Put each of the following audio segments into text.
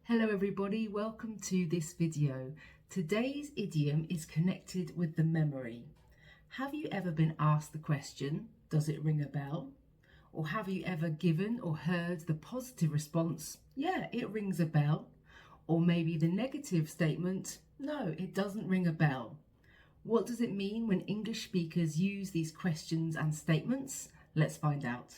Hello everybody, welcome to this video. Today's idiom is connected with the memory. Have you ever been asked the question, does it ring a bell? Or have you ever given or heard the positive response, yeah, it rings a bell? Or maybe the negative statement, no, it doesn't ring a bell. What does it mean when English speakers use these questions and statements? Let's find out.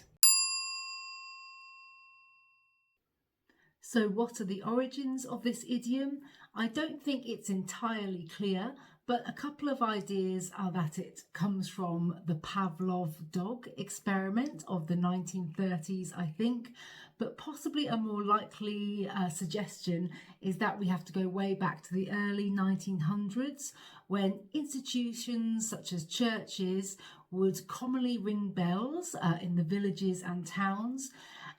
So what are the origins of this idiom? I don't think it's entirely clear, but a couple of ideas are that it comes from the Pavlov dog experiment of the 1930s, I think, but possibly a more likely suggestion is that we have to go way back to the early 1900s when institutions such as churches would commonly ring bells in the villages and towns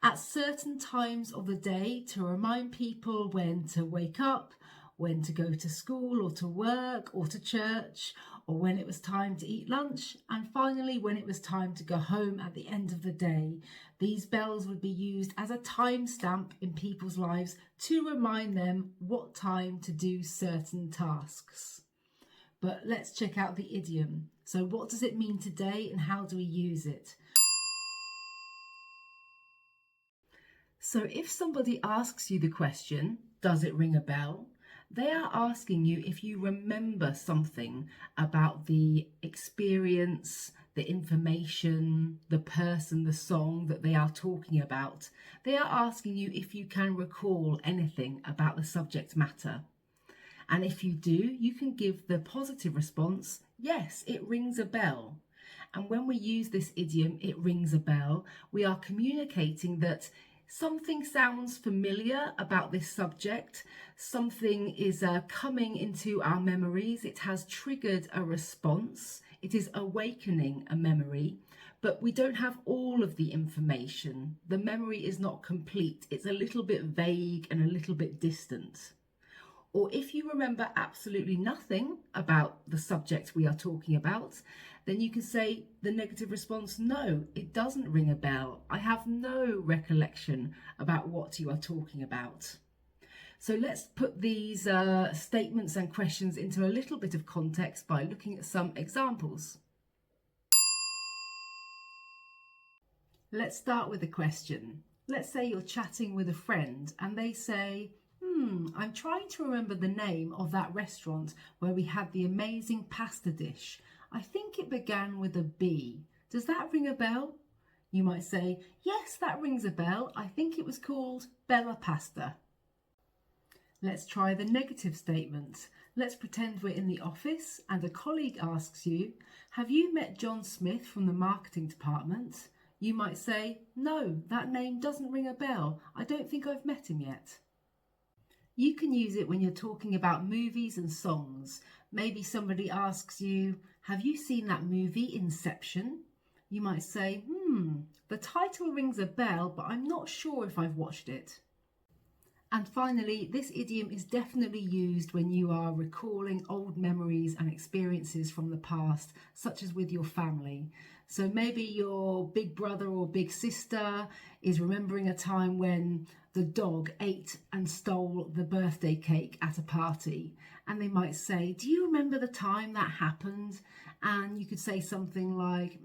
at certain times of the day to remind people when to wake up, when to go to school or to work or to church, or when it was time to eat lunch, and finally when it was time to go home at the end of the day. These bells would be used as a timestamp in people's lives to remind them what time to do certain tasks. But let's check out the idiom. So what does it mean today and how do we use it? So if somebody asks you the question, does it ring a bell? They are asking you if you remember something about the experience, the information, the person, the song that they are talking about. They are asking you if you can recall anything about the subject matter. And if you do, you can give the positive response, yes, it rings a bell. And when we use this idiom, it rings a bell, we are communicating that something sounds familiar about this subject, something is coming into our memories, it has triggered a response, it is awakening a memory, but we don't have all of the information. The memory is not complete, it's a little bit vague and a little bit distant. Or if you remember absolutely nothing about the subject we are talking about, then you can say the negative response, no, it doesn't ring a bell. I have no recollection about what you are talking about. So let's put these statements and questions into a little bit of context by looking at some examples. Let's start with a question. Let's say you're chatting with a friend and they say, I'm trying to remember the name of that restaurant where we had the amazing pasta dish. I think it began with a B. Does that ring a bell? You might say, yes, that rings a bell. I think it was called Bella Pasta. Let's try the negative statement. Let's pretend we're in the office and a colleague asks you, have you met John Smith from the marketing department? You might say, no, that name doesn't ring a bell. I don't think I've met him yet. You can use it when you're talking about movies and songs. Maybe somebody asks you, have you seen that movie Inception? You might say, the title rings a bell, but I'm not sure if I've watched it. And finally, this idiom is definitely used when you are recalling old memories and experiences from the past, such as with your family. So maybe your big brother or big sister is remembering a time when the dog ate and stole the birthday cake at a party. And they might say, do you remember the time that happened? And you could say something like,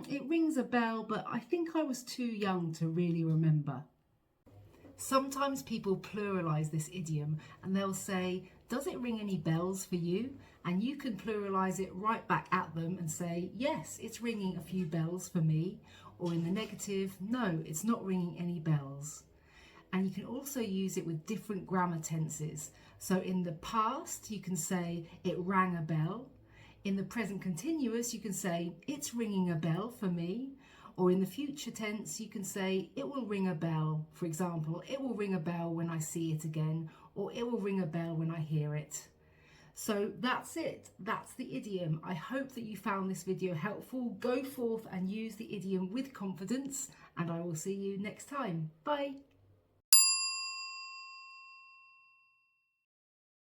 it rings a bell, but I think I was too young to really remember. Sometimes people pluralize this idiom and they'll say, does it ring any bells for you? And you can pluralize it right back at them and say, yes, it's ringing a few bells for me. Or in the negative, no, it's not ringing any bells. And you can also use it with different grammar tenses. So in the past, you can say, it rang a bell. In the present continuous, you can say, it's ringing a bell for me. Or in the future tense, you can say, it will ring a bell. For example, it will ring a bell when I see it again, or it will ring a bell when I hear it. So that's it. That's the idiom. I hope that you found this video helpful. Go forth and use the idiom with confidence, and I will see you next time. Bye.